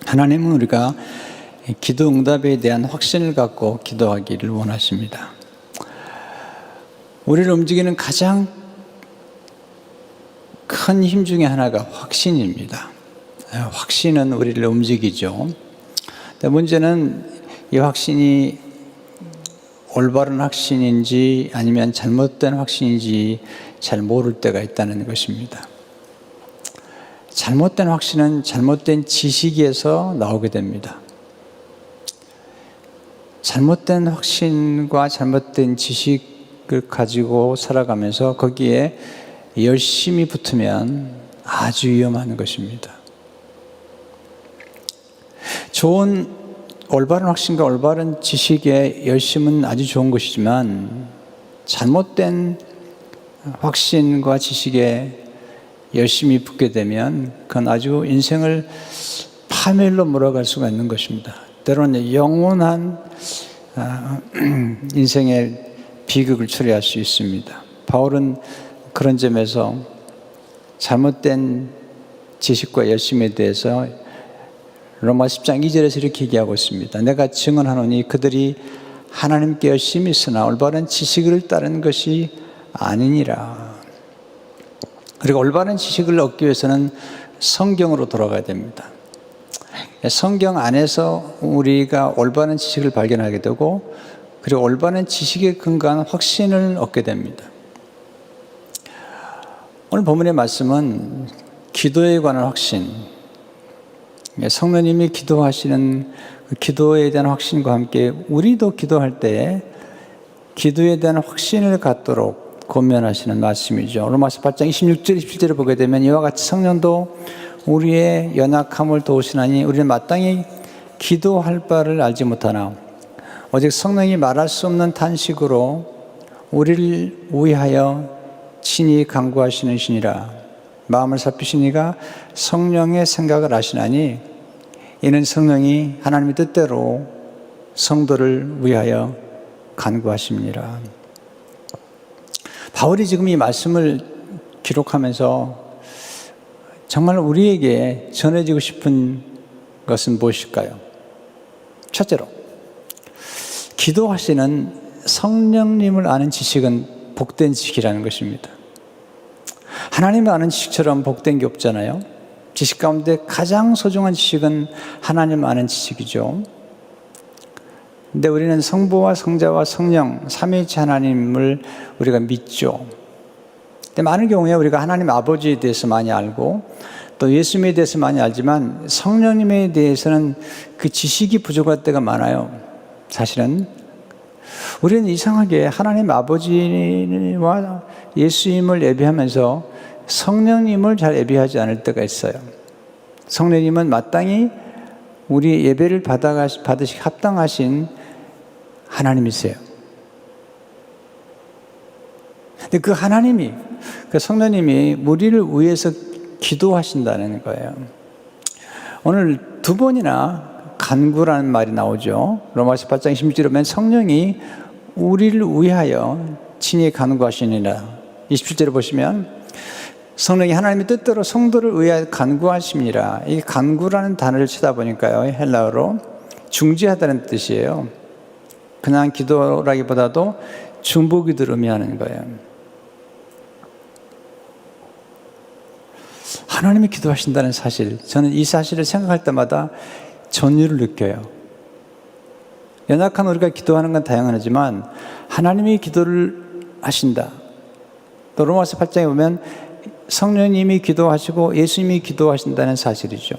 하나님은 우리가 기도 응답에 대한 확신을 갖고 기도하기를 원하십니다. 우리를 움직이는 가장 큰 힘 중에 하나가 확신입니다. 확신은 우리를 움직이죠. 근데 문제는 이 확신이 올바른 확신인지 아니면 잘못된 확신인지 잘 모를 때가 있다는 것입니다. 잘못된 확신은 잘못된 지식에서 나오게 됩니다. 잘못된 확신과 잘못된 지식을 가지고 살아가면서 거기에 열심히 붙으면 아주 위험한 것입니다. 좋은 올바른 확신과 올바른 지식의 열심은 아주 좋은 것이지만 잘못된 확신과 지식에 열심히 붙게 되면 그건 아주 인생을 파멸로 몰아갈 수가 있는 것입니다. 때로는 영원한 인생의 비극을 초래할 수 있습니다. 바울은 그런 점에서 잘못된 지식과 열심에 대해서 로마 10장 2절에서 이렇게 얘기하고 있습니다. 내가 증언하노니 그들이 하나님께 열심히 있으나 올바른 지식을 따른 것이 아니니라. 그리고 올바른 지식을 얻기 위해서는 성경으로 돌아가야 됩니다. 성경 안에서 우리가 올바른 지식을 발견하게 되고 그리고 올바른 지식에 근거한 확신을 얻게 됩니다. 오늘 본문의 말씀은 기도에 관한 확신, 성령님이 기도하시는 그 기도에 대한 확신과 함께 우리도 기도할 때 기도에 대한 확신을 갖도록 권면하시는 말씀이죠. 로마서 8장 26절 27절을 보게 되면 이와 같이 성령도 우리의 연약함을 도우시나니 우리는 마땅히 기도할 바를 알지 못하나 오직 성령이 말할 수 없는 탄식으로 우리를 위하여 친히 간구하시는 신이라. 마음을 살피신 이가 성령의 생각을 아시나니 이는 성령이 하나님의 뜻대로 성도를 위하여 간구하십니다. 바울이 지금 이 말씀을 기록하면서 정말 우리에게 전해지고 싶은 것은 무엇일까요? 첫째로, 기도하시는 성령님을 아는 지식은 복된 지식이라는 것입니다. 하나님을 아는 지식처럼 복된 게 없잖아요. 지식 가운데 가장 소중한 지식은 하나님을 아는 지식이죠. 근데 우리는 성부와 성자와 성령, 삼위일체 하나님을 우리가 믿죠. 근데 많은 경우에 우리가 하나님 아버지에 대해서 많이 알고 또 예수님에 대해서 많이 알지만 성령님에 대해서는 그 지식이 부족할 때가 많아요. 사실은 우리는 이상하게 하나님 아버지와 예수님을 예배하면서 성령님을 잘 예배하지 않을 때가 있어요. 성령님은 마땅히 우리 예배를 받으시기 합당하신 하나님이세요. 근데 그 하나님이, 그 성령님이 우리를 위해서 기도하신다는 거예요. 오늘 두 번이나 간구라는 말이 나오죠. 로마서 8장 16절에 보면 성령이 우리를 위하여 친히 간구하시니라. 27절에 보시면 성령이 하나님의 뜻대로 성도를 위하여 간구하십니다. 이 간구라는 단어를 쳐다보니까요, 헬라어로 중지하다는 뜻이에요. 그냥 기도라기보다도 중보기도를 의미하는 거예요. 하나님이 기도하신다는 사실, 저는 이 사실을 생각할 때마다 전율을 느껴요. 연약한 우리가 기도하는 건 다양하지만 하나님이 기도를 하신다. 또 로마서 8장에 보면 성령님이 기도하시고 예수님이 기도하신다는 사실이죠.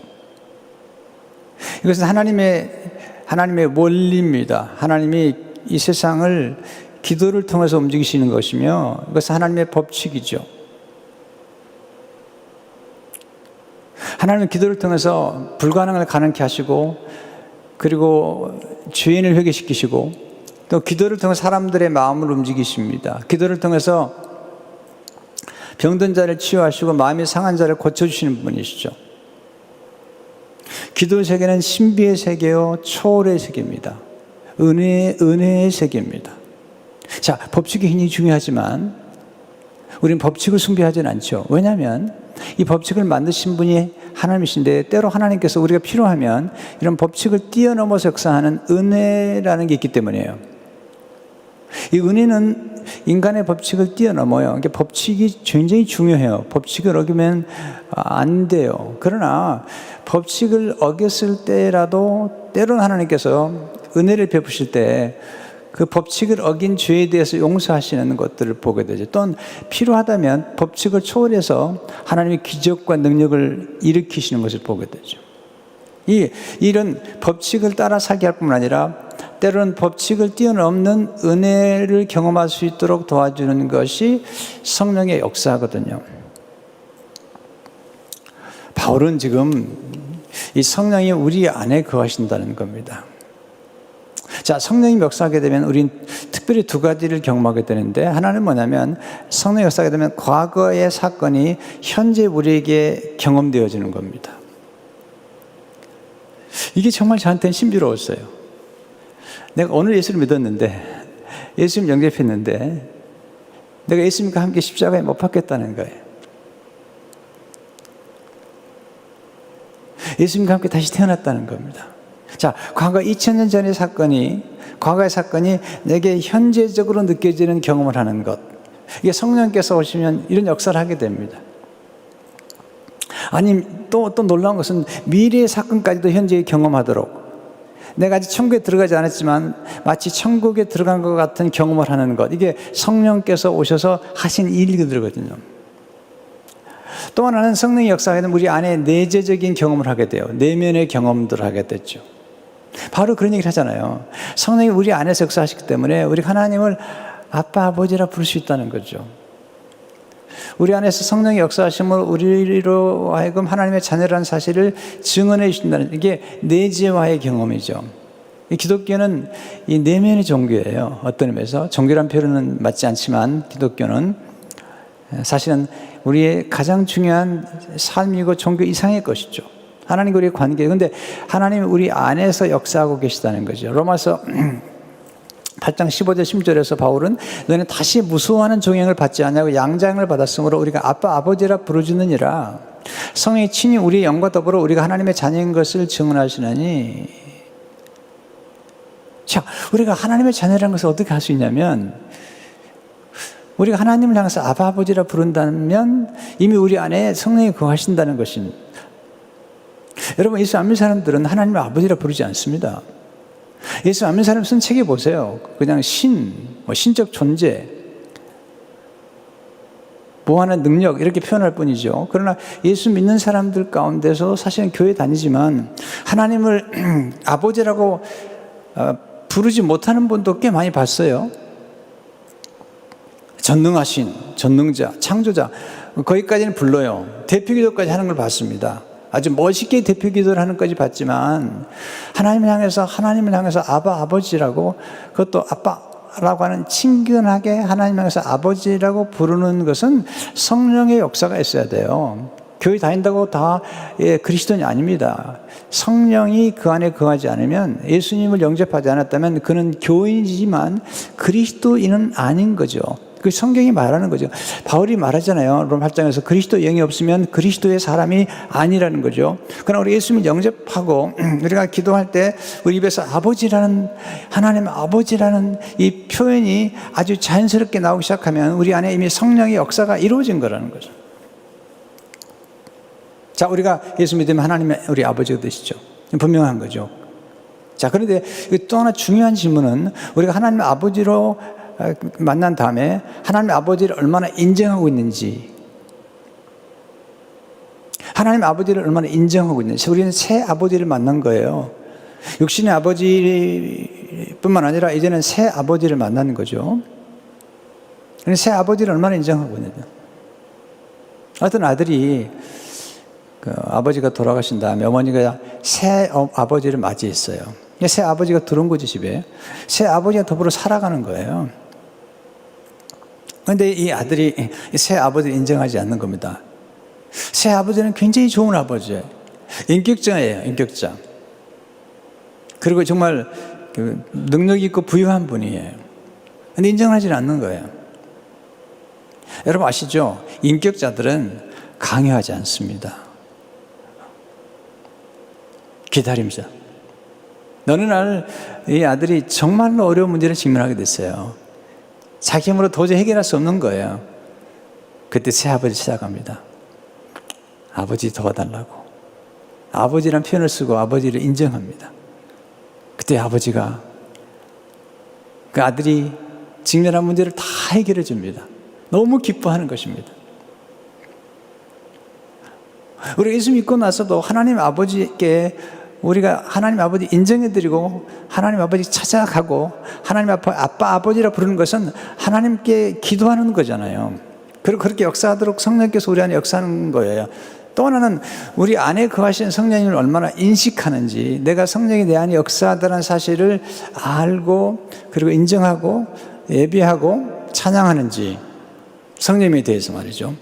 이것은 하나님의 원리입니다. 하나님이 이 세상을 기도를 통해서 움직이시는 것이며 이것은 하나님의 법칙이죠. 하나님은 기도를 통해서 불가능을 가능케 하시고 그리고 죄인을 회개시키시고 또 기도를 통해 사람들의 마음을 움직이십니다. 기도를 통해서 병든 자를 치유하시고 마음이 상한 자를 고쳐주시는 분이시죠. 기도의 세계는 신비의 세계요 초월의 세계입니다. 은혜의 세계입니다. 자, 법칙이 굉장히 중요하지만 우리는 법칙을 숭배하지는 않죠. 왜냐하면 이 법칙을 만드신 분이 하나님이신데 때로 하나님께서 우리가 필요하면 이런 법칙을 뛰어넘어서 역사하는 은혜라는 게 있기 때문이에요. 이 은혜는 인간의 법칙을 뛰어넘어요. 그러니까 법칙이 굉장히 중요해요. 법칙을 어기면 안 돼요. 그러나 법칙을 어겼을 때라도 때로는 하나님께서 은혜를 베푸실 때 그 법칙을 어긴 죄에 대해서 용서하시는 것들을 보게 되죠. 또는 필요하다면 법칙을 초월해서 하나님의 기적과 능력을 일으키시는 것을 보게 되죠. 이런 법칙을 따라 살게 할 뿐만 아니라 때로는 법칙을 뛰어넘는 은혜를 경험할 수 있도록 도와주는 것이 성령의 역사거든요. 바울은 지금 이 성령이 우리 안에 거하신다는 겁니다. 자, 성령이 역사하게 되면 우린 특별히 두 가지를 경험하게 되는데, 하나는 뭐냐면 성령이 역사하게 되면 과거의 사건이 현재 우리에게 경험되어지는 겁니다. 이게 정말 저한테는 신비로웠어요. 내가 오늘 예수를 믿었는데, 예수님 영접했는데, 내가 예수님과 함께 십자가에 못 박혔다는 거예요. 예수님과 함께 다시 태어났다는 겁니다. 자, 과거 2000년 전의 사건이, 과거의 사건이 내게 현재적으로 느껴지는 경험을 하는 것. 이게 성령께서 오시면 이런 역사를 하게 됩니다. 아니, 또 놀라운 것은 미래의 사건까지도 현재 경험하도록, 내가 아직 천국에 들어가지 않았지만 마치 천국에 들어간 것 같은 경험을 하는 것. 이게 성령께서 오셔서 하신 일들거든요. 또 하나는 성령의 역사에는 우리 안에 내재적인 경험을 하게 돼요. 내면의 경험들을 하게 됐죠. 바로 그런 얘기를 하잖아요. 성령이 우리 안에서 역사하시기 때문에 우리 하나님을 아빠, 아버지라 부를 수 있다는 거죠. 우리 안에서 성령의 역사하심을 우리로 하여금 하나님의 자녀라는 사실을 증언해 주신다는, 이게 내재와의 경험이죠. 이 기독교는 이 내면의 종교예요. 어떤 의미에서 종교란 표현은 맞지 않지만 기독교는 사실은 우리의 가장 중요한 삶이고 종교 이상의 것이죠. 하나님과 우리의 관계. 그런데 하나님이 우리 안에서 역사하고 계시다는 거죠. 로마서 8장 15절 16절에서 바울은 너는 다시 무수하는 종행을 받지 않냐고 양장을 받았으므로 우리가 아빠 아버지라 부르짖느니라. 성령이 친히 우리의 영과 더불어 우리가 하나님의 자녀인 것을 증언하시나니. 자, 우리가 하나님의 자녀라는 것을 어떻게 할 수 있냐면, 우리가 하나님을 향해서 아빠 아버지라 부른다면 이미 우리 안에 성령이 거하신다는 것입니다. 여러분, 예수 안 믿는 사람들은 하나님을 아버지라 부르지 않습니다. 예수 안 믿는 사람 쓴 책에 보세요. 그냥 신적 존재, 무한한 능력 이렇게 표현할 뿐이죠. 그러나 예수 믿는 사람들 가운데서 사실은 교회 다니지만 하나님을 아버지라고 부르지 못하는 분도 꽤 많이 봤어요. 전능하신, 전능자, 창조자, 거기까지는 불러요. 대표기도까지 하는 걸 봤습니다. 아주 멋있게 대표기도를 하는 것까지 봤지만 하나님을 향해서 아바, 아버지라고, 그것도 아빠라고 하는 친근하게 하나님을 향해서 아버지라고 부르는 것은 성령의 역사가 있어야 돼요. 교회 다닌다고 다 그리스도인이 아닙니다. 성령이 그 안에 거하지 않으면, 예수님을 영접하지 않았다면 그는 교인이지만 그리스도인은 아닌 거죠. 그 성경이 말하는 거죠. 바울이 말하잖아요. 로마 8장에서 그리스도 영이 없으면 그리스도의 사람이 아니라는 거죠. 그러나 우리 예수님을 영접하고 우리가 기도할 때 우리 입에서 아버지라는, 하나님 아버지라는 이 표현이 아주 자연스럽게 나오기 시작하면 우리 안에 이미 성령의 역사가 이루어진 거라는 거죠. 자, 우리가 예수 믿으면 하나님의 우리 아버지가 되시죠. 분명한 거죠. 자, 그런데 또 하나 중요한 질문은, 우리가 하나님의 아버지로 만난 다음에 하나님의 아버지를 얼마나 인정하고 있는지, 하나님의 아버지를 얼마나 인정하고 있는지. 우리는 새 아버지를 만난 거예요. 육신의 아버지뿐만 아니라 이제는 새 아버지를 만나는 거죠. 새 아버지를 얼마나 인정하고 있느냐. 어떤 아들이 아버지가 돌아가신 다음에 어머니가 새 아버지를 맞이했어요. 새 아버지가 들어온 거지, 집에. 새 아버지가 더불어 살아가는 거예요. 그런데 이 아들이 새 아버지를 인정하지 않는 겁니다. 새 아버지는 굉장히 좋은 아버지예요. 인격자예요, 인격자. 그리고 정말 능력 있고 부유한 분이에요. 그런데 인정하지 않는 거예요. 여러분 아시죠? 인격자들은 강요하지 않습니다. 기다립니다. 어느 날 이 아들이 정말로 어려운 문제를 직면하게 됐어요. 자기 힘으로 도저히 해결할 수 없는 거예요. 그때 새아버지 찾아갑니다. 아버지 도와달라고. 아버지란 표현을 쓰고 아버지를 인정합니다. 그때 아버지가 그 아들이 직면한 문제를 다 해결해 줍니다. 너무 기뻐하는 것입니다. 우리가 예수 믿고 나서도 하나님 아버지께 우리가 하나님 아버지 인정해드리고 하나님 아버지 찾아가고 하나님 아빠 아버지라 부르는 것은 하나님께 기도하는 거잖아요. 그리고 그렇게 역사하도록 성령께서 우리 안에 역사하는 거예요. 또 하나는 우리 안에 거하신 성령님을 얼마나 인식하는지, 내가 성령이 내 안에 역사하다는 사실을 알고 그리고 인정하고 예배하고 찬양하는지, 성령에 대해서 말이죠.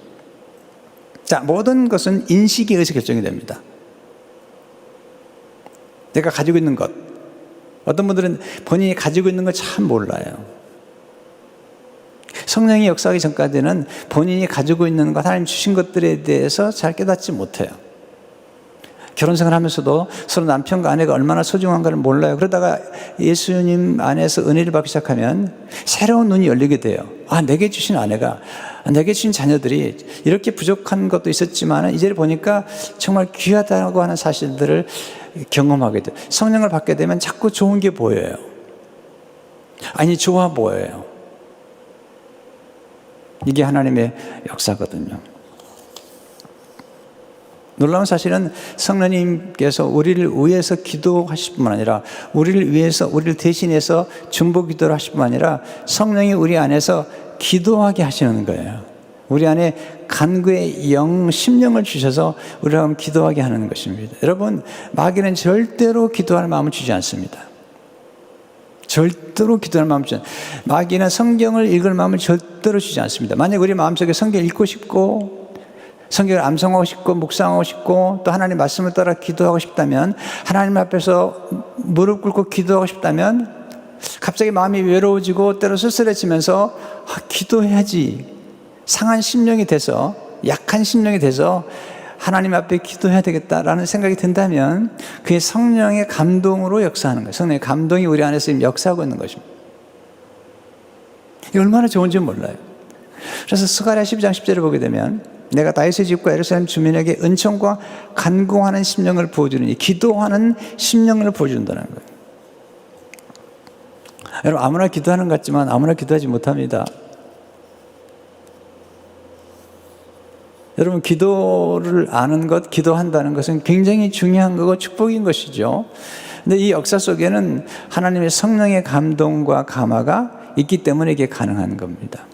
자, 모든 것은 인식에 의해서 결정이 됩니다. 내가 가지고 있는 것, 어떤 분들은 본인이 가지고 있는 걸 참 몰라요. 성령이 역사하기 전까지는 본인이 가지고 있는 것, 하나님 주신 것들에 대해서 잘 깨닫지 못해요. 결혼생활 하면서도 서로 남편과 아내가 얼마나 소중한가를 몰라요. 그러다가 예수님 안에서 은혜를 받기 시작하면 새로운 눈이 열리게 돼요. 아, 내게 주신 아내가, 내게 주신 자녀들이 이렇게 부족한 것도 있었지만 이제 보니까 정말 귀하다고 하는 사실들을 경험하게 돼요. 성령을 받게 되면 자꾸 좋은 게 보여요. 아니, 좋아 보여요. 이게 하나님의 역사거든요. 놀라운 사실은 성령님께서 우리를 위해서 기도하실 뿐만 아니라 우리를 위해서, 우리를 대신해서 중보 기도를 하실 뿐만 아니라 성령이 우리 안에서 기도하게 하시는 거예요. 우리 안에 간구의 영, 심령을 주셔서 우리가 기도하게 하는 것입니다. 여러분, 마귀는 절대로 기도할 마음을 주지 않습니다. 절대로 기도할 마음을 주지 않습니다. 마귀는 성경을 읽을 마음을 절대로 주지 않습니다. 만약 우리 마음속에 성경을 읽고 싶고 성경을 암송하고 싶고 묵상하고 싶고 또 하나님 말씀을 따라 기도하고 싶다면, 하나님 앞에서 무릎 꿇고 기도하고 싶다면 갑자기 마음이 외로워지고 때로 쓸쓸해지면서 기도해야지, 상한 심령이 돼서, 약한 심령이 돼서 하나님 앞에 기도해야 되겠다라는 생각이 든다면 그게 성령의 감동으로 역사하는 거예요. 성령의 감동이 우리 안에서 지금 역사하고 있는 것입니다. 이게 얼마나 좋은지 몰라요. 그래서 스가랴 12장 10절을 보게 되면 내가 다윗의 집과 예루살렘 주민에게 은총과 간구하는 심령을 부어주느니, 기도하는 심령을 부어준다는 거예요. 여러분, 아무나 기도하는 것 같지만 아무나 기도하지 못합니다. 여러분, 기도를 아는 것, 기도한다는 것은 굉장히 중요한 거고 축복인 것이죠. 근데 이 역사 속에는 하나님의 성령의 감동과 감화가 있기 때문에 이게 가능한 겁니다.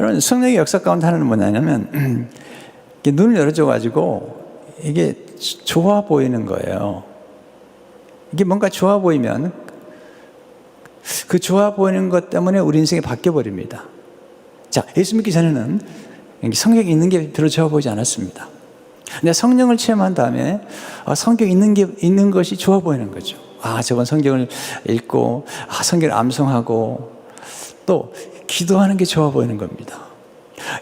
여러분, 성령의 역사 가운데 하나는 뭐냐면 눈을 열어줘가지고 이게 좋아 보이는 거예요. 이게 뭔가 좋아 보이면 그 좋아 보이는 것 때문에 우리 인생이 바뀌어버립니다. 자, 예수 믿기 전에는 성경이 있는 게 별로 좋아 보이지 않았습니다. 근데 성령을 체험한 다음에 성경이 있는 것이 좋아 보이는 거죠. 아, 저번 성경을 읽고 성경을 암송하고 또 기도하는 게 좋아 보이는 겁니다.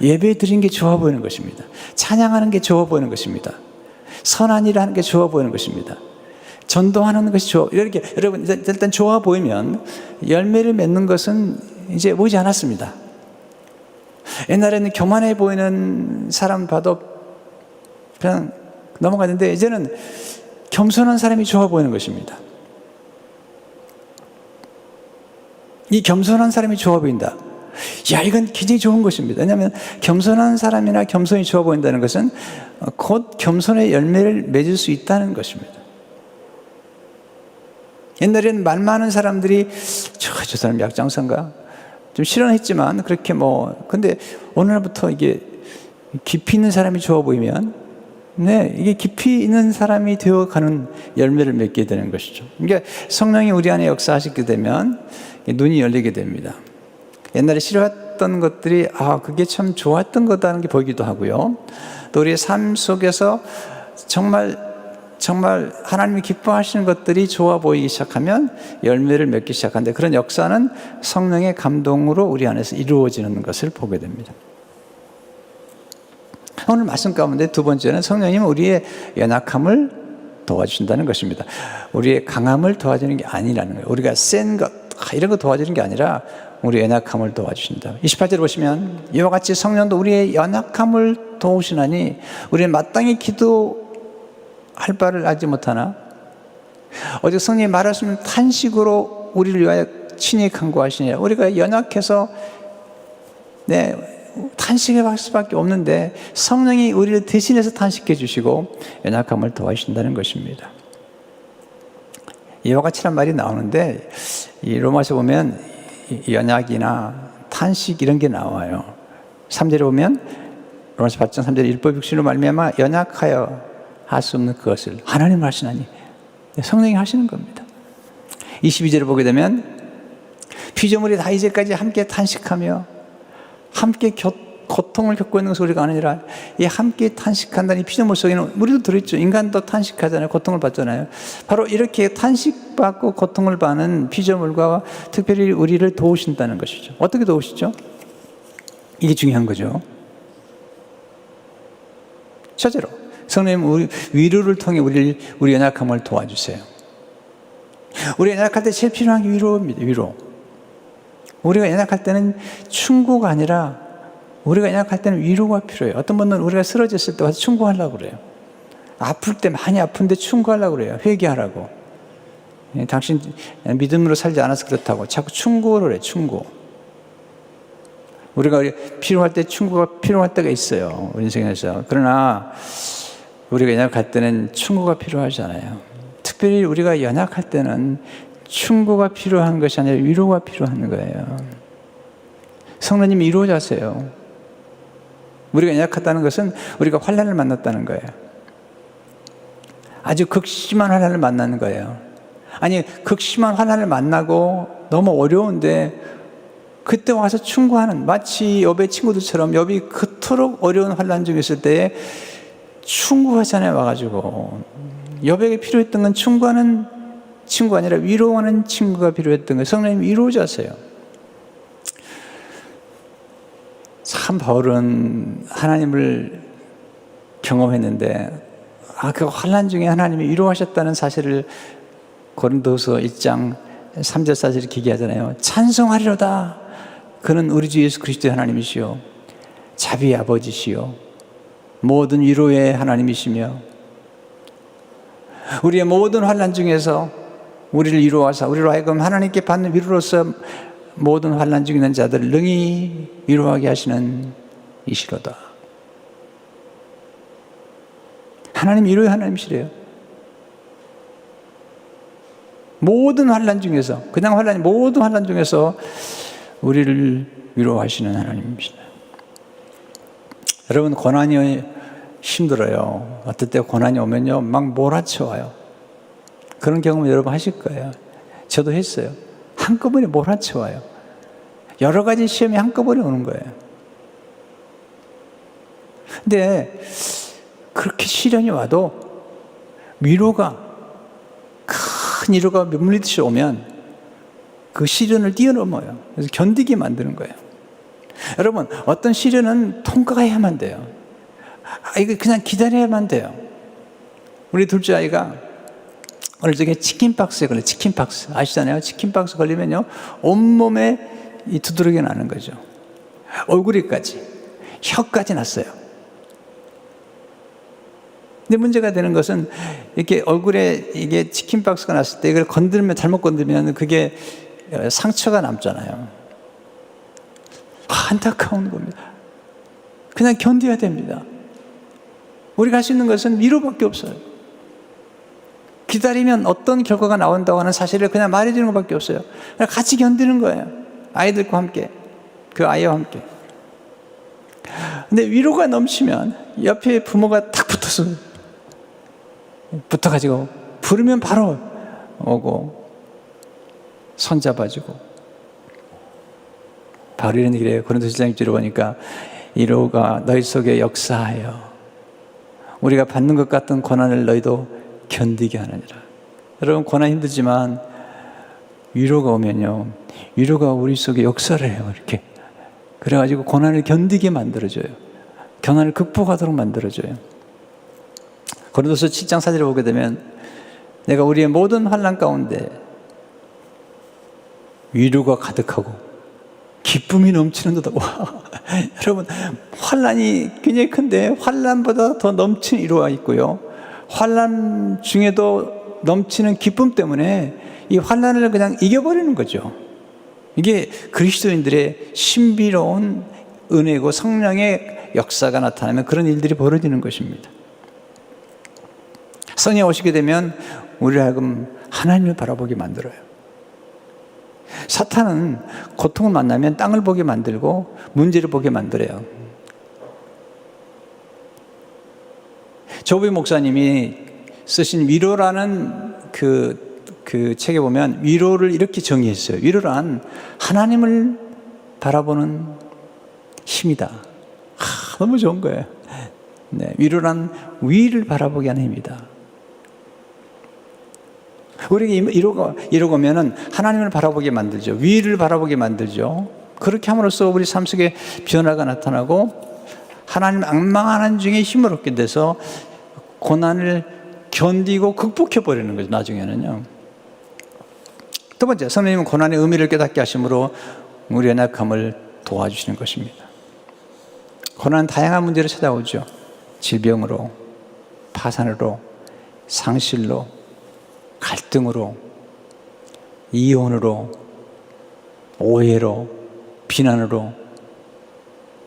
예배 드리는 게 좋아 보이는 것입니다. 찬양하는 게 좋아 보이는 것입니다. 선한 일을 하는 게 좋아 보이는 것입니다. 전도하는 것이 좋아. 이렇게 여러분, 일단 좋아 보이면 열매를 맺는 것은 이제 보이지 않았습니다. 옛날에는 교만해 보이는 사람 봐도 그냥 넘어갔는데 이제는 겸손한 사람이 좋아 보이는 것입니다. 이 겸손한 사람이 좋아 보인다. 야, 이건 굉장히 좋은 것입니다. 왜냐하면 겸손한 사람이나 겸손이 좋아 보인다는 것은 곧 겸손의 열매를 맺을 수 있다는 것입니다. 옛날에는 말 많은 사람들이 저 사람 약장사인가? 좀 실언했지만 그렇게 근데 어느 날부터 이게 깊이 있는 사람이 좋아 보이면 이게 깊이 있는 사람이 되어가는 열매를 맺게 되는 것이죠. 그러니까 성령이 우리 안에 역사하시게 되면 눈이 열리게 됩니다. 옛날에 싫어했던 것들이 그게 참 좋았던 거다는 게 보이기도 하고요. 또 우리의 삶 속에서 정말 하나님이 기뻐하시는 것들이 좋아 보이기 시작하면 열매를 맺기 시작하는데, 그런 역사는 성령의 감동으로 우리 안에서 이루어지는 것을 보게 됩니다. 오늘 말씀 가운데 두 번째는 성령님은 우리의 연약함을 도와주신다는 것입니다. 우리의 강함을 도와주는 게 아니라는 거예요. 우리가 센 것, 이런 거 도와주는 게 아니라 우리의 연약함을 도와주신다. 28절 보시면 이와 같이 성령도 우리의 연약함을 도우시나니 우리는 마땅히 기도할 바를 알지 못하나 어제 성령이 말하시면 탄식으로 우리를 위하여 친히 간구하시니라. 우리가 연약해서 탄식할 수밖에 없는데 성령이 우리를 대신해서 탄식해 주시고 연약함을 도와주신다는 것입니다. 이와 같이란 말이 나오는데 이 로마서 보면 연약이나 탄식 이런 게 나와요. 3절에 보면 로마서 8장 3절에 율법 육신으로 말미암아 연약하여 할 수 없는 그것을 하나님 하시나니 성령이 하시는 겁니다. 22절을 보게 되면 피조물이 다 이제까지 함께 탄식하며 함께 고통을 겪고 있는 것을 우리가 아니라 이 함께 탄식한다는 이 피조물 속에는 우리도 들어있죠. 인간도 탄식하잖아요. 고통을 받잖아요. 바로 이렇게 탄식받고 고통을 받는 피조물과 특별히 우리를 도우신다는 것이죠. 어떻게 도우시죠? 이게 중요한 거죠. 첫째로 성령님 위로를 통해 우리 연약함을 도와주세요. 우리 연약할 때 제일 필요한 게 위로입니다. 위로. 우리가 연약할 때는 충고가 아니라 우리가 연약할 때는 위로가 필요해요. 어떤 분은 우리가 쓰러졌을 때 와서 충고하려고 그래요. 아플 때 많이 아픈데 충고하려고 그래요. 회개하라고. 당신 믿음으로 살지 않아서 그렇다고 자꾸 충고를 해요. 충고. 우리가 필요할 때 충고가 필요할 때가 있어요. 우리 인생에서. 그러나 우리가 연약할 때는 충고가 필요하잖아요. 특별히 우리가 연약할 때는 충고가 필요한 것이 아니라 위로가 필요한 거예요. 성령님이 위로자세요. 우리가 연약하다는 것은 우리가 환난을 만났다는 거예요. 아주 극심한 환난을 만나는 거예요. 아니 극심한 환난을 만나고 너무 어려운데 그때 와서 충고하는, 마치 욥의 친구들처럼 욥이 그토록 어려운 환난 중에 있을 때에 충고하잖아요. 와가지고 욥에게 필요했던 건 충고하는 친구가 아니라 위로하는 친구가 필요했던 거예요. 성령님 위로자세요. 참 바울은 하나님을 경험했는데 그 환난 중에 하나님이 위로하셨다는 사실을 고린도서 1장 3절 4절에 이렇게 얘기하잖아요. 찬송하리로다. 그는 우리 주 예수 그리스도의 하나님이시요 자비의 아버지시요 모든 위로의 하나님이시며 우리의 모든 환난 중에서 우리를 위로하사 우리로 하여금 하나님께 받는 위로로서 모든 환난 중에 있는 자들을 능히 위로하게 하시는 이시로다. 하나님 위로의 하나님이시래요. 모든 환난 중에서, 그냥 환난이 모든 환난 중에서 우리를 위로하시는 하나님이시다. 여러분 고난이 힘들어요. 어떨 때 고난이 오면요 막 몰아쳐와요. 그런 경험 여러분 하실 거예요. 저도 했어요. 한꺼번에 몰아쳐와요. 여러 가지 시험이 한꺼번에 오는 거예요. 근데 그렇게 시련이 와도 위로가, 큰 위로가 물리듯이 오면 그 시련을 뛰어넘어요. 그래서 견디게 만드는 거예요. 여러분 어떤 시련은 통과해야만 돼요. 이거 그냥 기다려야만 돼요. 우리 둘째 아이가 어느 적에 치킨박스에 걸려요. 치킨박스 아시잖아요. 치킨박스 걸리면요 온몸에 이 두드러기 나는 거죠. 얼굴에까지, 혀까지 났어요. 근데 문제가 되는 것은 이렇게 얼굴에 이게 치킨박스가 났을 때 이걸 건들면, 잘못 건들면 그게 상처가 남잖아요. 안타까운 겁니다. 그냥 견뎌야 됩니다. 우리가 할 수 있는 것은 위로밖에 없어요. 기다리면 어떤 결과가 나온다고 하는 사실을 그냥 말해주는 것밖에 없어요. 그냥 같이 견디는 거예요. 아이들과 함께, 그 아이와 함께. 근데 위로가 넘치면 옆에 부모가 탁 붙어가지고 부르면 바로 오고 손잡아주고. 바로 이런 얘기를 해요. 고린도서 1장 6절에 보니까 위로가 너희 속에 역사하여 우리가 받는 것 같은 고난을 너희도 견디게 하느니라. 여러분 고난 힘들지만 위로가 오면요 위로가 우리 속에 역사를 해요. 이렇게 그래가지고 고난을 견디게 만들어줘요. 고난을 극복하도록 만들어줘요. 고린도서 7장 4절을 보게 되면 내가 우리의 모든 환난 가운데 위로가 가득하고 기쁨이 넘치는도다. 와, 여러분, 환난이 굉장히 큰데 환난보다 더 넘치는 위로가 있고요, 환난 중에도 넘치는 기쁨 때문에 이 환난을 그냥 이겨버리는 거죠. 이게 그리스도인들의 신비로운 은혜고 성령의 역사가 나타나면 그런 일들이 벌어지는 것입니다. 성령이 오시게 되면 우리를 하여금 하나님을 바라보게 만들어요. 사탄은 고통을 만나면 땅을 보게 만들고 문제를 보게 만들어요. 조비 목사님이 쓰신 위로라는 그 책에 보면 위로를 이렇게 정의했어요. 위로란 하나님을 바라보는 힘이다. 너무 좋은 거예요. 네, 위로란 위를 바라보게 하는 힘이다. 우리에게 이러고 오면은 하나님을 바라보게 만들죠. 위를 바라보게 만들죠. 그렇게 함으로써 우리 삶 속에 변화가 나타나고 하나님 악망하는 중에 힘을 얻게 돼서 고난을 견디고 극복해버리는 거죠. 나중에는요. 두 번째, 성령님은 고난의 의미를 깨닫게 하심으로 우리의 연약함을 도와주시는 것입니다. 고난은 다양한 문제를 찾아오죠. 질병으로, 파산으로, 상실로, 갈등으로, 이혼으로, 오해로, 비난으로,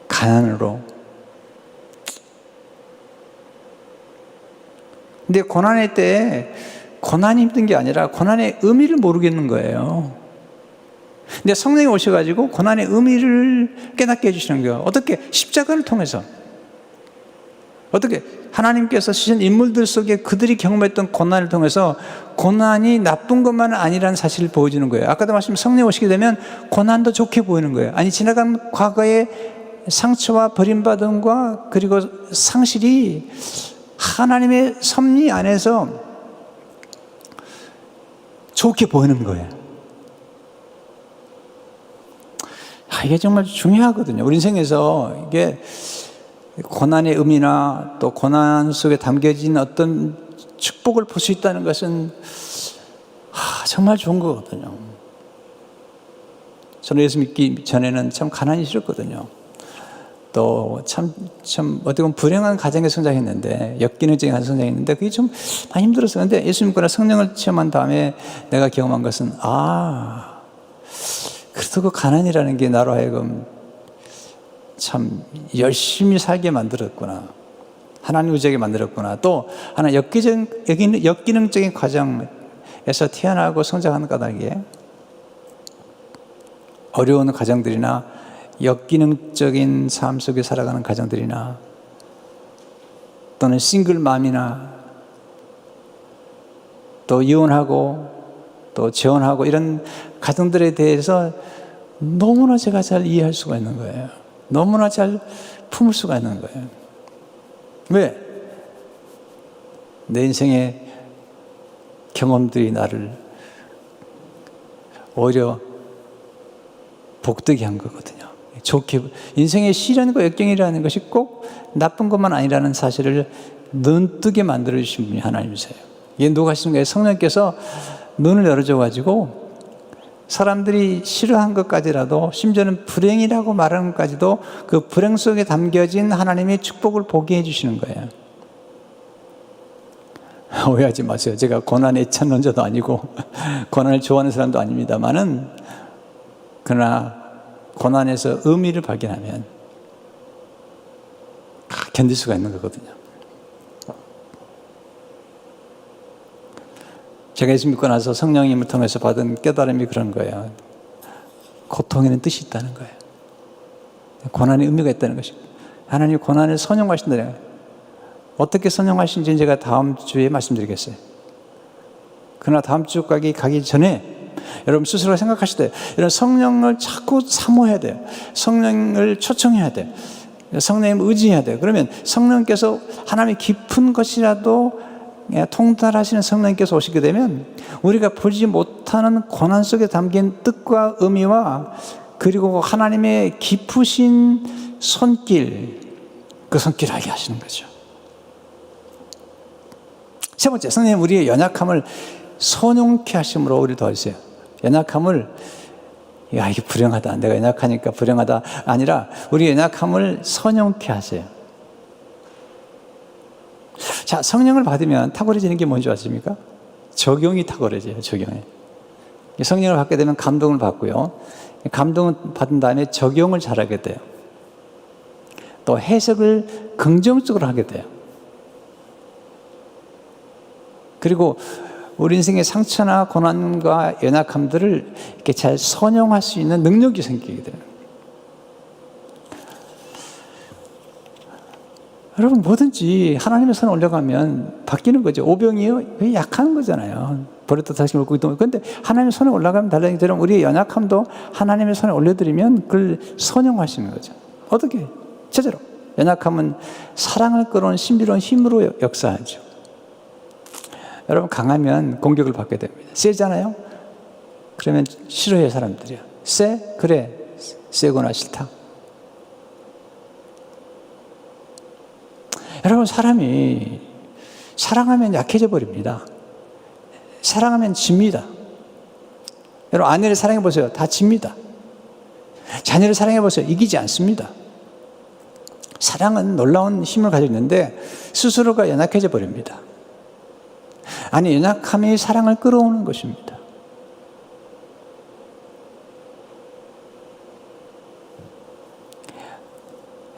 가난으로. 근데 고난의 때에 고난이 힘든 게 아니라 고난의 의미를 모르겠는 거예요. 근데 성령이 오셔가지고 고난의 의미를 깨닫게 해주시는 거예요. 어떻게? 십자가를 통해서. 어떻게? 하나님께서 쓰신 인물들 속에 그들이 경험했던 고난을 통해서 고난이 나쁜 것만은 아니라는 사실을 보여주는 거예요. 아까도 말씀 성령이 오시게 되면 고난도 좋게 보이는 거예요. 아니, 지나간 과거의 상처와 버림받음과 그리고 상실이 하나님의 섭리 안에서 좋게 보이는 거예요. 이게 정말 중요하거든요. 우리 인생에서 이게 고난의 의미나 또 고난 속에 담겨진 어떤 축복을 볼 수 있다는 것은 정말 좋은 거거든요. 저는 예수 믿기 전에는 참 가난이 싫었거든요. 또 참 어떻게 보면 불행한 가정에 성장했는데, 역기능적인 성장했는데 그게 좀 많이 힘들었어요. 근데 예수 믿고 성령을 체험한 다음에 내가 경험한 것은 그래도 그 가난이라는 게 나로 하여금 참 열심히 살게 만들었구나, 하나님 의지하게 만들었구나, 또 하나 역기능적인 과정에서 태어나고 성장하는 까닭에 어려운 가정들이나 역기능적인 삶 속에 살아가는 가정들이나 또는 싱글맘이나 또 이혼하고 또 재혼하고 이런 가정들에 대해서 너무나 제가 잘 이해할 수가 있는 거예요. 너무나 잘 품을 수가 있는 거예요. 왜? 내 인생의 경험들이 나를 오히려 복되게 한 거거든요. 좋게, 인생의 시련과 역경이라는 것이 꼭 나쁜 것만 아니라는 사실을 눈뜨게 만들어주신 분이 하나님이세요. 이게 누가 하시는 거예요? 성령께서 눈을 열어줘가지고 사람들이 싫어한 것까지라도, 심지어는 불행이라고 말하는 것까지도 그 불행 속에 담겨진 하나님의 축복을 보게 해주시는 거예요. 오해하지 마세요. 제가 고난의 찬론자도 아니고 고난을 좋아하는 사람도 아닙니다만은, 그러나 고난에서 의미를 발견하면 견딜 수가 있는 거거든요. 제가 예수 믿고 나서 성령님을 통해서 받은 깨달음이 그런 거예요. 고통에는 뜻이 있다는 거예요. 고난의 의미가 있다는 것입니다. 하나님이 고난을 선용하신다는 거예요. 어떻게 선용하신지는 제가 다음 주에 말씀드리겠어요. 그러나 다음 주까지 가기 전에 여러분 스스로 생각하실 때, 이런 성령을 자꾸 사모해야 돼요. 성령을 초청해야 돼요. 성령님 의지해야 돼요. 그러면 성령께서 하나님의 깊은 것이라도 통달하시는 성령님께서 오시게 되면 우리가 보지 못하는 고난 속에 담긴 뜻과 의미와 그리고 하나님의 깊으신 손길, 그 손길을 하게 하시는 거죠. 세 번째, 성령님 우리의 연약함을 선용케 하심으로 우리를 도와주세요. 연약함을 야 이게 불행하다, 내가 연약하니까 불행하다 아니라 우리 연약함을 선용케 하세요. 자, 성령을 받으면 탁월해지는 게 뭔지 아십니까? 적용이 탁월해져요. 적용이. 성령을 받게 되면 감동을 받고요. 감동을 받은 다음에 적용을 잘하게 돼요. 또 해석을 긍정적으로 하게 돼요. 그리고 우리 인생의 상처나 고난과 연약함들을 이렇게 잘 선용할 수 있는 능력이 생기게 돼요. 여러분, 뭐든지 하나님의 손에 올라가면 바뀌는 거죠. 오병이요? 왜 약한 거잖아요. 버릇도 다시 먹고 있던. 그런데 하나님의 손에 올라가면 달라진 것처럼 우리의 연약함도 하나님의 손에 올려드리면 그걸 선용하시는 거죠. 어떻게? 첫째로, 연약함은 사랑을 끌어오는 신비로운 힘으로 역사하죠. 여러분, 강하면 공격을 받게 됩니다. 세잖아요? 그러면 싫어해요, 사람들이요. 세? 그래. 세거나 싫다. 여러분, 사람이 사랑하면 약해져 버립니다. 사랑하면 집니다. 여러분, 아내를 사랑해 보세요. 다 집니다. 자녀를 사랑해 보세요. 이기지 않습니다. 사랑은 놀라운 힘을 가지고 있는데 스스로가 연약해져 버립니다. 아니, 연약함이 사랑을 끌어오는 것입니다.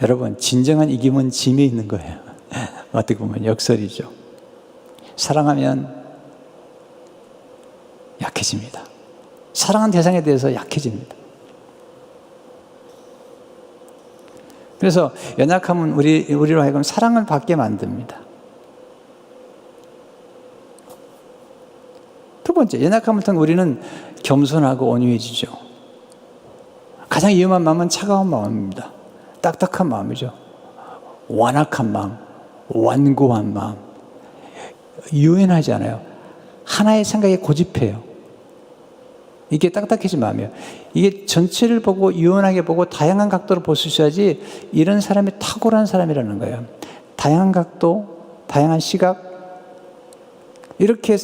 여러분, 진정한 이김은 짐에 있는 거예요. 어떻게 보면 역설이죠. 사랑하면 약해집니다. 사랑한 대상에 대해서 약해집니다. 그래서 연약함은 우리로 하여금 사랑을 받게 만듭니다. 두 번째, 연약함을 통해 우리는 겸손하고 온유해지죠. 가장 위험한 마음은 차가운 마음입니다. 딱딱한 마음이죠. 완악한 마음, 완고한 마음, 유연하지 않아요. 하나의 생각에 고집해요. 이게 딱딱해진 마음이에요. 이게 전체를 보고 유연하게 보고 다양한 각도로 볼 수 있어야지 이런 사람이 탁월한 사람이라는 거예요. 다양한 각도, 다양한 시각, 이렇게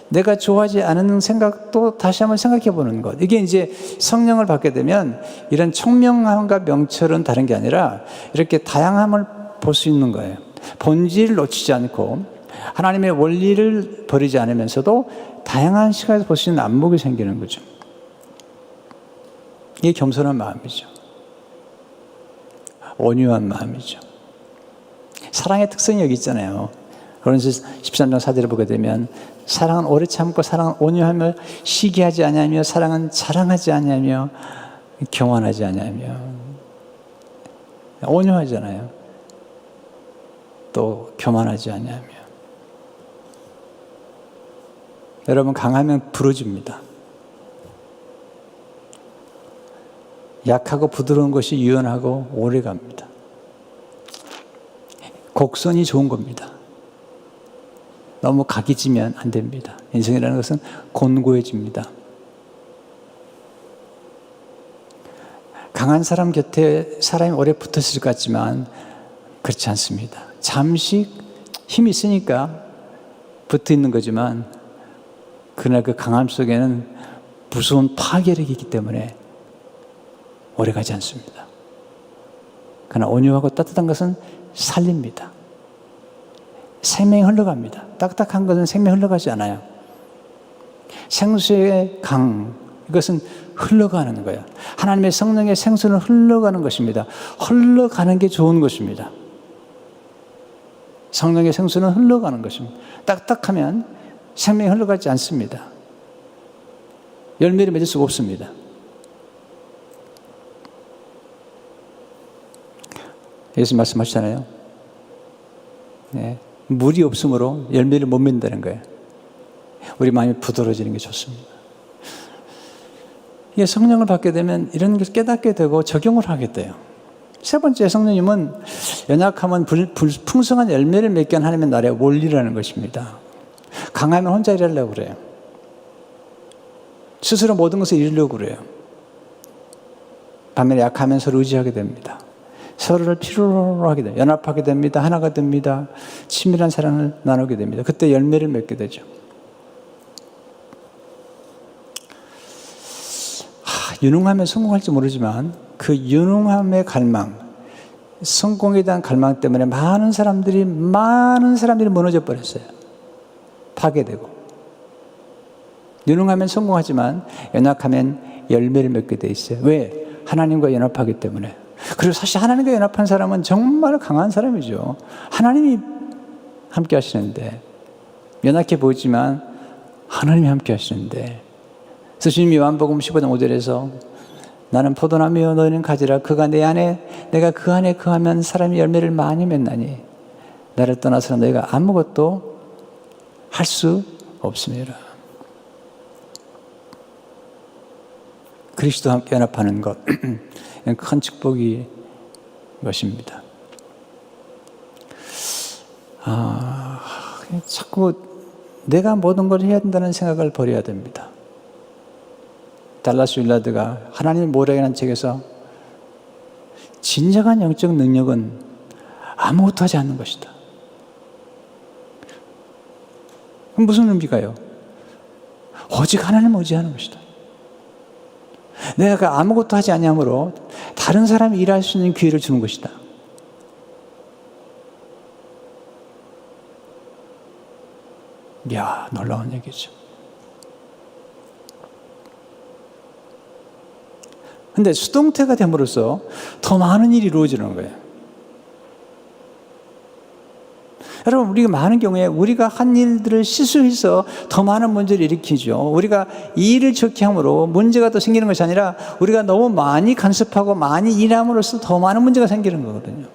내가 좋아하지 않은 생각도 다시 한번 생각해 보는 것. 이게 이제 성령을 받게 되면 이런 총명함과 명철은 다른 게 아니라 이렇게 다양함을 볼 수 있는 거예요. 본질을 놓치지 않고 하나님의 원리를 버리지 않으면서도 다양한 시각에서 볼 수 있는 안목이 생기는 거죠. 이게 겸손한 마음이죠. 온유한 마음이죠. 사랑의 특성이 여기 있잖아요. 그런서 13장 4절을 보게 되면 사랑은 오래 참고 사랑은 온유하며 시기하지 아니하며 사랑은 자랑하지 아니하며 교만하지 아니하며 온유하잖아요. 또 교만하지 아니하며. 여러분, 강하면 부러집니다. 약하고 부드러운 것이 유연하고 오래 갑니다. 곡선이 좋은 겁니다. 너무 각이 지면 안 됩니다. 인생이라는 것은 곤고해집니다. 강한 사람 곁에 사람이 오래 붙어 있을 것 같지만 그렇지 않습니다. 잠시 힘이 있으니까 붙어 있는 거지만 그러나 그 강함 속에는 무서운 파괴력이 있기 때문에 오래 가지 않습니다. 그러나 온유하고 따뜻한 것은 살립니다. 생명이 흘러갑니다. 딱딱한 것은 생명이 흘러가지 않아요. 생수의 강, 이것은 흘러가는 거예요. 하나님의 성령의 생수는 흘러가는 것입니다. 흘러가는 게 좋은 것입니다. 성령의 생수는 흘러가는 것입니다. 딱딱하면 생명이 흘러가지 않습니다. 열매를 맺을 수가 없습니다. 예수 말씀하시잖아요. 네. 물이 없으므로 열매를 못 맺는다는 거예요. 우리 마음이 부드러워지는 게 좋습니다. 이게 성령을 받게 되면 이런 것을 깨닫게 되고 적용을 하게 돼요. 세 번째, 성령님은 연약하면 풍성한 열매를 맺게 하는 하나님의 나라의 원리라는 것입니다. 강하면 혼자 일하려고 그래요. 스스로 모든 것을 이루려고 그래요. 반면에 약하면 서로 의지하게 됩니다. 서로를 필요로 하게 돼요. 연합하게 됩니다. 하나가 됩니다. 친밀한 사랑을 나누게 됩니다. 그때 열매를 맺게 되죠. 유능하면 성공할지 모르지만 그 유능함의 갈망, 성공에 대한 갈망 때문에 많은 사람들이 무너져 버렸어요. 파괴되고. 유능하면 성공하지만 연약하면 열매를 맺게 돼 있어요. 왜? 하나님과 연합하기 때문에. 그리고 사실 하나님과 연합한 사람은 정말 강한 사람이죠. 하나님이 함께 하시는데, 연약해 보이지만 하나님이 함께 하시는데, 그래서 주님이 요한복음 15장 5절에서 나는 포도나무여 너희는 가지라 그가 내 안에 내가 그 안에 거하면 사람이 열매를 많이 맺나니 나를 떠나서는 너희가 아무것도 할 수 없습니다. 그리스도와 함께 연합하는 것, 큰 축복이 것입니다. 자꾸 내가 모든 걸 해야 된다는 생각을 버려야 됩니다. 달라스 윌라드가 하나님의 모략이라는 책에서 진정한 영적 능력은 아무것도 하지 않는 것이다. 그럼 무슨 의미가요? 오직 하나님을 의지하는 것이다. 내가 아무것도 하지 않으므로 다른 사람이 일할 수 있는 기회를 주는 것이다. 이야, 놀라운 얘기죠. 근데 수동태가 됨으로써 더 많은 일이 이루어지는 거예요. 여러분, 우리가 많은 경우에 우리가 한 일들을 실수해서 더 많은 문제를 일으키죠. 우리가 이 일을 좋게 함으로 문제가 더 생기는 것이 아니라 우리가 너무 많이 간섭하고 많이 일함으로써 더 많은 문제가 생기는 거거든요.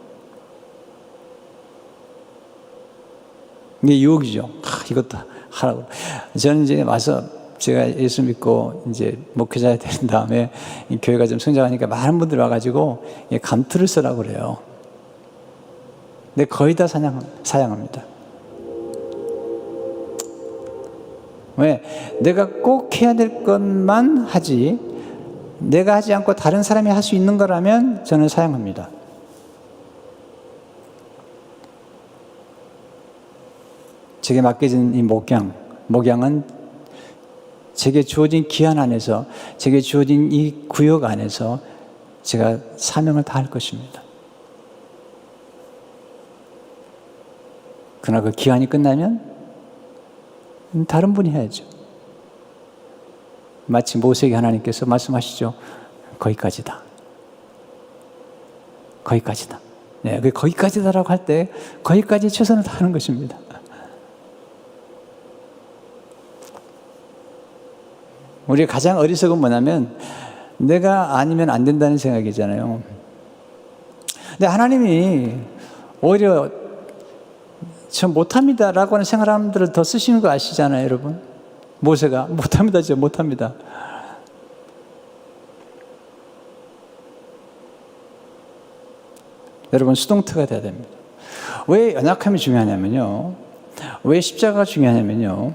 이게 유혹이죠. 이것도 하라고. 저는 이제 와서 제가 예수 믿고 이제 목회자 된 다음에 이 교회가 좀 성장하니까 많은 분들이 와가지고 감투를 쓰라고 그래요. 근데 거의 다 사양합니다. 왜? 내가 꼭 해야 될 것만 하지, 내가 하지 않고 다른 사람이 할 수 있는 거라면 저는 사양합니다. 제게 맡겨진 이 목양은 제게 주어진 기한 안에서, 제게 주어진 이 구역 안에서 제가 사명을 다할 것입니다. 그러나 그 기한이 끝나면 다른 분이 해야죠. 마치 모세에게 하나님께서 말씀하시죠. 거기까지다. 거기까지다. 네, 그 거기까지다라고 할 때 거기까지 최선을 다하는 것입니다. 우리가 가장 어리석은 뭐냐면 내가 아니면 안 된다는 생각이잖아요. 근데 하나님이 오히려 저 못합니다라고 하는 사람들을 더 쓰시는 거 아시잖아요, 여러분. 모세가 못합니다, 저 못합니다. 여러분, 수동태가 돼야 됩니다. 왜 연약함이 중요하냐면요, 왜 십자가가 중요하냐면요,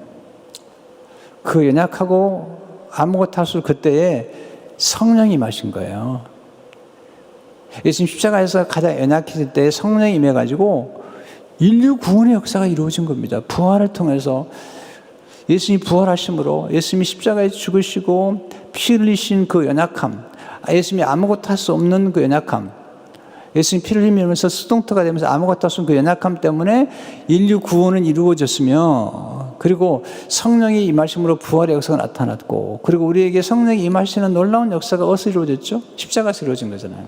그 연약하고 아무것도 할 수 없을 그때에 성령이 임하신 거예요. 예수님 십자가에서 가장 연약했을 때 성령이 임해가지고 인류 구원의 역사가 이루어진 겁니다. 부활을 통해서 예수님이 부활하심으로 예수님이 십자가에 죽으시고 피 흘리신 그 연약함, 예수님이 아무것도 할 수 없는 그 연약함, 예수님이 피를 흘리면서 수동태가 되면서 아무것도 할 수 없는 그 연약함 때문에 인류 구원은 이루어졌으며, 그리고 성령이 임하심으로 부활의 역사가 나타났고, 그리고 우리에게 성령이 임하시는 놀라운 역사가 어디서 이루어졌죠? 십자가에서 이루어진 거잖아요.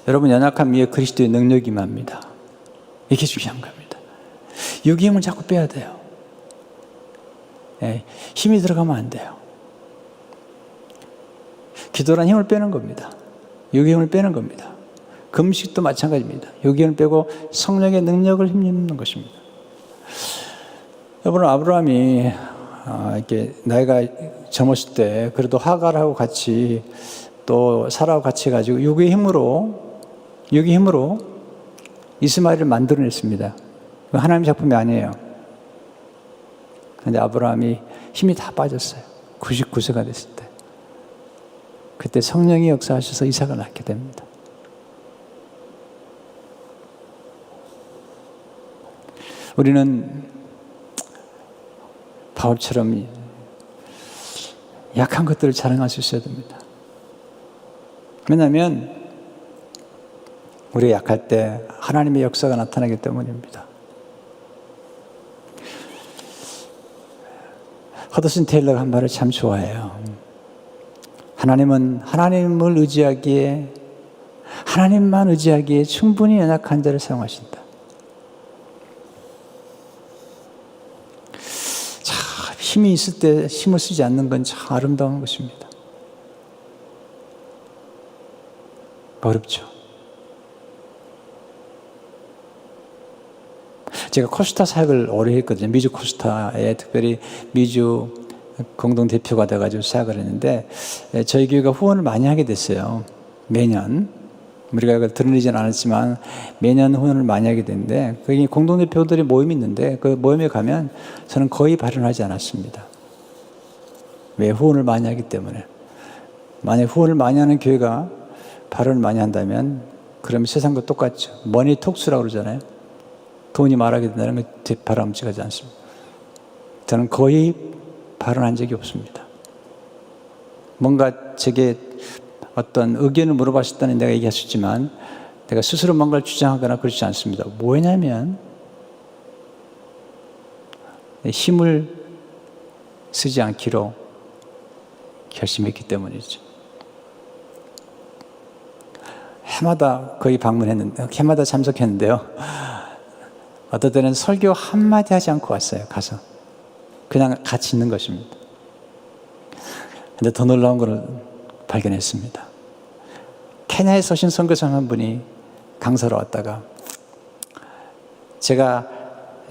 여러분, 연약함 위에 그리스도의 능력이 임합니다. 이게 중요한 겁니다. 유기힘을 자꾸 빼야 돼요. 네, 힘이 들어가면 안 돼요. 기도란 힘을 빼는 겁니다. 유기힘을 빼는 겁니다. 금식도 마찬가지입니다. 유기힘을 빼고 성령의 능력을 힘입는 것입니다. 여러분, 아브라함이 이렇게 나이가 젊었을 때 그래도 하갈하고 같이 또 사라하고 같이 해가지고 유기의 힘으로 이스마엘을 만들어냈습니다. 하나님의 작품이 아니에요. 그런데 아브라함이 힘이 다 빠졌어요. 99세가 됐을 때. 그때 성령이 역사하셔서 이삭을 낳게 됩니다. 우리는 바울처럼 약한 것들을 자랑할 수 있어야 됩니다. 왜냐하면 우리가 약할 때 하나님의 역사가 나타나기 때문입니다. 허드슨 테일러가 한 말을 참 좋아해요. 하나님은 하나님을 의지하기에, 하나님만 의지하기에 충분히 연약한 자를 사용하신다. 참 힘이 있을 때 힘을 쓰지 않는 건 참 아름다운 것입니다. 어렵죠. 제가 코스타 사역을 오래 했거든요. 미주 코스타에 특별히 미주 공동대표가 돼가지고 사역을 했는데, 저희 교회가 후원을 많이 하게 됐어요. 매년. 우리가 이걸 드러내지는 않았지만 매년 후원을 많이 하게 됐는데, 거기 공동대표들이 모임이 있는데 그 모임에 가면 저는 거의 발언하지 않았습니다. 왜? 후원을 많이 하기 때문에. 만약 후원을 많이 하는 교회가 발언을 많이 한다면 그러면 세상과 똑같죠. 머니 톡스라고 그러잖아요. 돈이 말하게 된다는 건 바람직하지 않습니다. 저는 거의 발언한 적이 없습니다. 뭔가 제게 어떤 의견을 물어봤을 때는 내가 얘기했었지만 내가 스스로 뭔가를 주장하거나 그렇지 않습니다. 뭐냐면 힘을 쓰지 않기로 결심했기 때문이죠. 해마다 거의 방문했는데, 해마다 참석했는데요. 어떨 때는 설교 한마디 하지 않고 왔어요. 가서 그냥 같이 있는 것입니다. 근데 더 놀라운 것을 발견했습니다. 케냐에서 오신 선교사 한 분이 강사로 왔다가 제가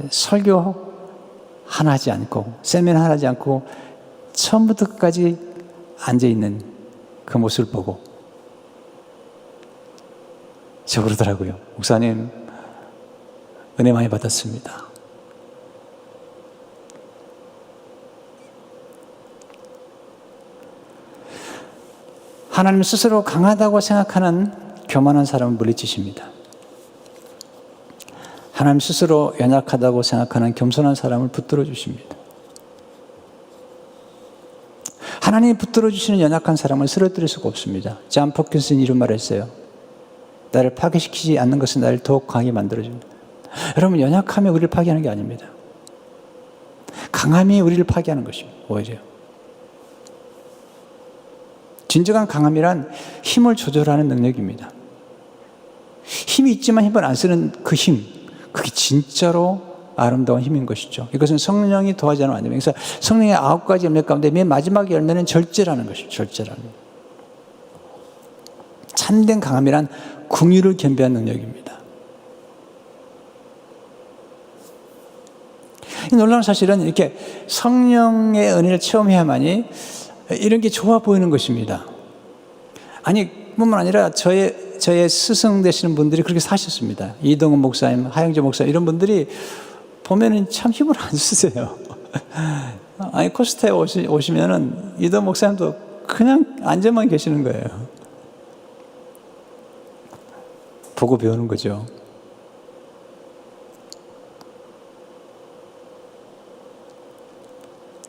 설교 하나 하지 않고 세미나 하나 하지 않고 처음부터 끝까지 앉아있는 그 모습을 보고 저 그러더라고요. 목사님 은혜 많이 받았습니다. 하나님 스스로 강하다고 생각하는 교만한 사람은 물리치십니다. 하나님 스스로 연약하다고 생각하는 겸손한 사람을 붙들어 주십니다. 하나님이 붙들어 주시는 연약한 사람을 쓰러뜨릴 수가 없습니다. 존 퍼킨슨이 이런 말을 했어요. 나를 파괴시키지 않는 것은 나를 더욱 강하게 만들어줍니다. 여러분, 연약함이 우리를 파괴하는 게 아닙니다. 강함이 우리를 파괴하는 것입니다. 오히려. 진정한 강함이란 힘을 조절하는 능력입니다. 힘이 있지만 힘을 안 쓰는 그 힘, 그게 진짜로 아름다운 힘인 것이죠. 이것은 성령이 도와주지 않으면 안 됩니다. 그래서 성령의 9가지 열매 가운데 맨 마지막 열매는 절제라는 것이죠. 절제라는 것. 참된 강함이란 긍휼을 겸비한 능력입니다. 이 놀라운 사실은 이렇게 성령의 은혜를 체험해야만이 이런 게 좋아 보이는 것입니다. 아니, 뿐만 아니라 저의 스승 되시는 분들이 그렇게 사셨습니다. 이동훈 목사님, 하영재 목사님, 이런 분들이 보면은 참 힘을 안 쓰세요. 아니, 코스타에 오시면은 이동훈 목사님도 그냥 앉아만 계시는 거예요. 보고 배우는 거죠.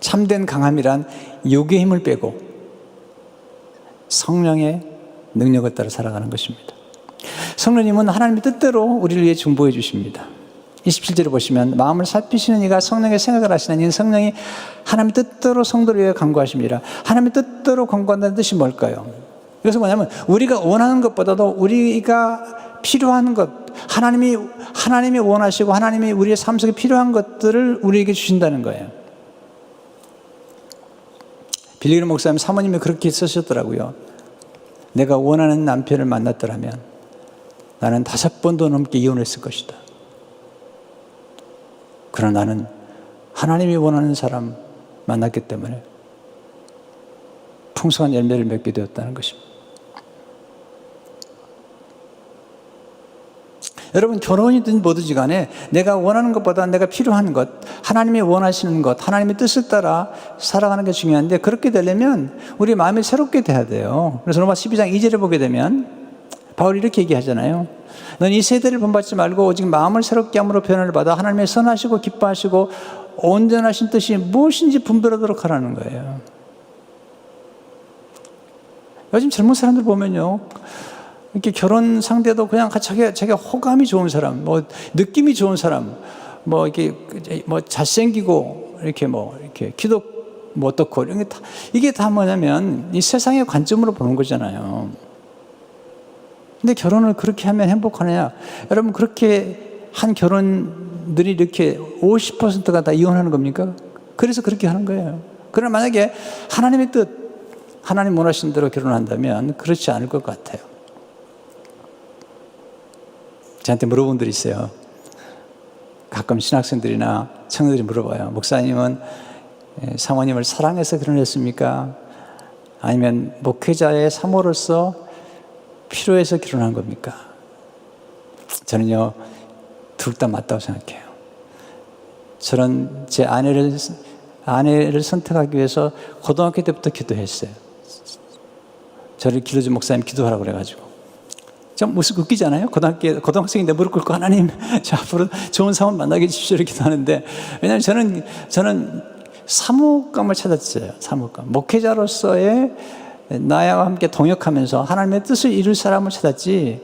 참된 강함이란 육의 힘을 빼고 성령의 능력을 따라 살아가는 것입니다. 성령님은 하나님의 뜻대로 우리를 위해 중보해 주십니다. 27절을 보시면 마음을 살피시는 이가 성령의 생각을 하시는 이는 성령이 하나님의 뜻대로 성도를 위해 간구하십니다. 하나님의 뜻대로 간구한다는 뜻이 뭘까요? 이것은 뭐냐면 우리가 원하는 것보다도 우리가 필요한 것, 하나님이 원하시고 하나님이 우리의 삶 속에 필요한 것들을 우리에게 주신다는 거예요. 빌리그리 목사님 사모님이 그렇게 쓰셨더라고요. 내가 원하는 남편을 만났더라면 나는 5번도 넘게 이혼했을 것이다. 그러나 나는 하나님이 원하는 사람 만났기 때문에 풍성한 열매를 맺게 되었다는 것입니다. 여러분, 결혼이든 뭐든지 간에 내가 원하는 것보다 내가 필요한 것, 하나님이 원하시는 것, 하나님의 뜻을 따라 살아가는 게 중요한데, 그렇게 되려면 우리 마음이 새롭게 돼야 돼요. 그래서 로마 12장 2절에 보게 되면 바울이 이렇게 얘기하잖아요. 넌 이 세대를 본받지 말고 오직 마음을 새롭게 함으로 변화를 받아 하나님의 선하시고 기뻐하시고 온전하신 뜻이 무엇인지 분별하도록 하라는 거예요. 요즘 젊은 사람들 보면요, 이렇게 결혼 상대도 그냥 자기가 호감이 좋은 사람, 뭐 느낌이 좋은 사람, 뭐 이렇게 뭐 잘생기고 이렇게 키도 뭐 어떻고 이게 다 뭐냐면 이 세상의 관점으로 보는 거잖아요. 근데 결혼을 그렇게 하면 행복하느냐? 여러분, 그렇게 한 결혼들이 이렇게 50%가 다 이혼하는 겁니까? 그래서 그렇게 하는 거예요. 그러나 만약에 하나님의 뜻, 하나님 원하신 대로 결혼한다면 그렇지 않을 것 같아요. 저한테 물어본 분들이 있어요. 가끔 신학생들이나 청년들이 물어봐요. 목사님은 사모님을 사랑해서 결혼했습니까? 아니면 목회자의 사모로서 필요해서 결혼한 겁니까? 저는요, 둘 다 맞다고 생각해요. 저는 제 아내를 선택하기 위해서 고등학교 때부터 기도했어요. 저를 기도주 목사님 기도하라고 그래가지고. 좀 웃기잖아요? 고등학생인데 무릎 꿇고 하나님, 저 앞으로 좋은 사람 만나게 해주십시오. 이렇게 기도하는데, 왜냐하면 저는 사모감을 찾았어요. 사모감. 목회자로서의 나와 함께 동역하면서 하나님의 뜻을 이룰 사람을 찾았지.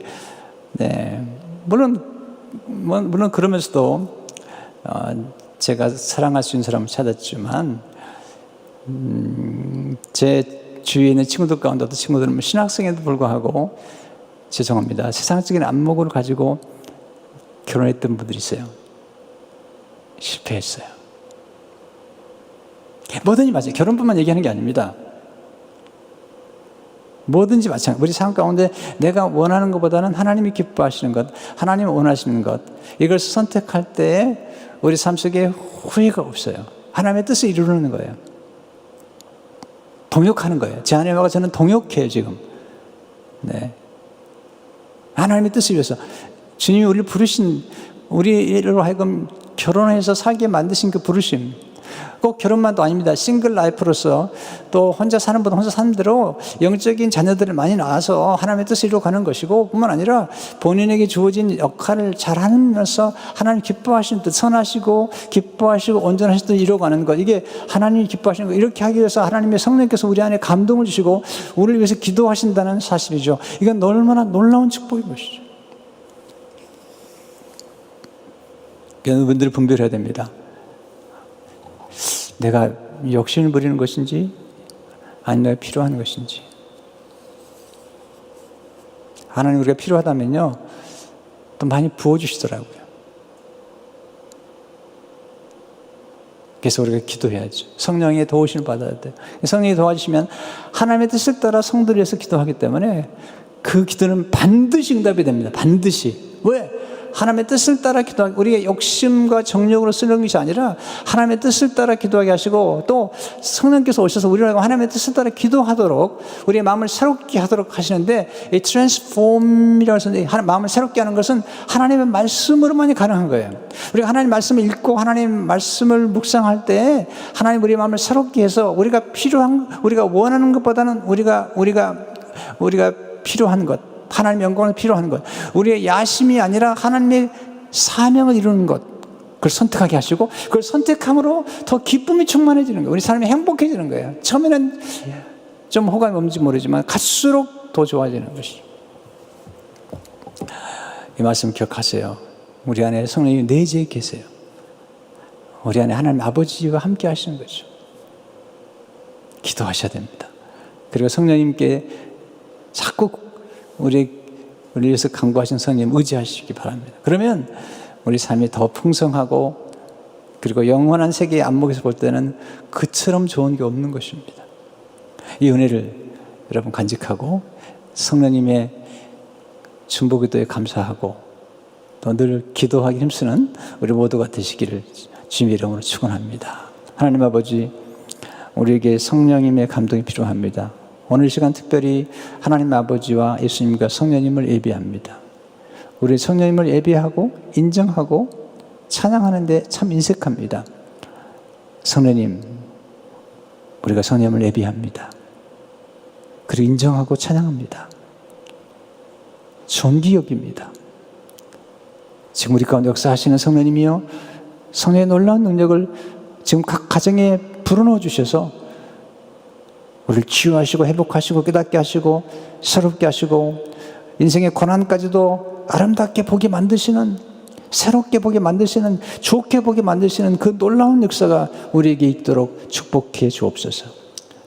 네. 물론 그러면서도 제가 사랑할 수 있는 사람을 찾았지만, 제 주위에 있는 친구들 가운데도 친구들은 신학생에도 불구하고 죄송합니다, 세상적인 안목을 가지고 결혼했던 분들이 있어요. 실패했어요. 뭐든지 맞아요. 결혼뿐만 얘기하는 게 아닙니다. 뭐든지 마찬가지. 우리 삶 가운데 내가 원하는 것보다는 하나님이 기뻐하시는 것, 하나님이 원하시는 것, 이걸 선택할 때 우리 삶 속에 후회가 없어요. 하나님의 뜻을 이루는 거예요. 동역하는 거예요. 제 아내와 저는 동역해요, 지금. 네. 하나님의 뜻을 위해서. 주님이 우리를 부르신, 우리로 하여금 결혼해서 살게 만드신 그 부르심. 꼭 결혼만도 아닙니다. 싱글 라이프로서 또 혼자 사는 분은 혼자 사는 대로 영적인 자녀들을 많이 낳아서 하나님의 뜻을 이루어가는 것이고, 뿐만 아니라 본인에게 주어진 역할을 잘하면서 하나님 기뻐하시는 뜻, 선하시고 기뻐하시고 온전하신 뜻을 이루어가는 것, 이게 하나님이 기뻐하시는 것. 이렇게 하기 위해서 하나님의 성령께서 우리 안에 감동을 주시고 우리를 위해서 기도하신다는 사실이죠. 이건 얼마나 놀라운 축복인 것이죠. 여러분들이 분별해야 됩니다. 내가 욕심을 부리는 것인지 아니면 내가 필요한 것인지. 하나님 우리가 필요하다면요, 또 많이 부어주시더라고요. 그래서 우리가 기도해야죠. 성령의 도우심을 받아야 돼요. 성령이 도와주시면 하나님의 뜻을 따라 성도를 위해서 기도하기 때문에 그 기도는 반드시 응답이 됩니다. 반드시. 왜? 하나님의 뜻을 따라 기도하기, 우리가 욕심과 정욕으로 쓰는 것이 아니라 하나님의 뜻을 따라 기도하게 하시고, 또 성령께서 오셔서 우리가 하나님의 뜻을 따라 기도하도록 우리의 마음을 새롭게 하도록 하시는데, 이 트랜스폼이라고 해서 마음을 새롭게 하는 것은 하나님의 말씀으로만이 가능한 거예요. 우리가 하나님 말씀을 읽고 하나님 말씀을 묵상할 때 하나님 우리의 마음을 새롭게 해서 우리가 원하는 것보다는 우리가 필요한 것, 하나님의 영광을 필요한 것, 우리의 야심이 아니라 하나님의 사명을 이루는 것, 그걸 선택하게 하시고, 그걸 선택함으로 더 기쁨이 충만해지는 거예요. 우리 사람이 행복해지는 거예요. 처음에는 좀 호감이 없는지 모르지만 갈수록 더 좋아지는 것이죠. 이 말씀 기억하세요. 우리 안에 성령이 내재해 계세요. 우리 안에 하나님 아버지와 함께 하시는 거죠. 기도하셔야 됩니다. 그리고 성령님께 자꾸 우리 위해서 간구하신 성령 의지하시기 바랍니다. 그러면 우리 삶이 더 풍성하고, 그리고 영원한 세계의 안목에서 볼 때는 그처럼 좋은 게 없는 것입니다. 이 은혜를 여러분 간직하고 성령님의 중보기도에 감사하고 또 늘 기도하기 힘쓰는 우리 모두가 되시기를 주님의 이름으로 축원합니다. 하나님 아버지, 우리에게 성령님의 감동이 필요합니다. 오늘 시간 특별히 하나님 아버지와 예수님과 성령님을 예비합니다. 우리 성령님을 예배하고 인정하고 찬양하는 데 참 인색합니다. 성령님, 우리가 성령님을 예배합니다. 그리고 인정하고 찬양합니다. 존귀 여깁니다. 지금 우리 가운데 역사하시는 성령님이요, 성령의 놀라운 능력을 지금 각 가정에 불어넣어 주셔서 우리를 치유하시고 회복하시고 깨닫게 하시고 새롭게 하시고 인생의 고난까지도 아름답게 보게 만드시는, 새롭게 보게 만드시는, 좋게 보게 만드시는 그 놀라운 역사가 우리에게 있도록 축복해 주옵소서.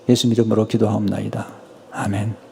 예수 이름으로 기도하옵나이다. 아멘.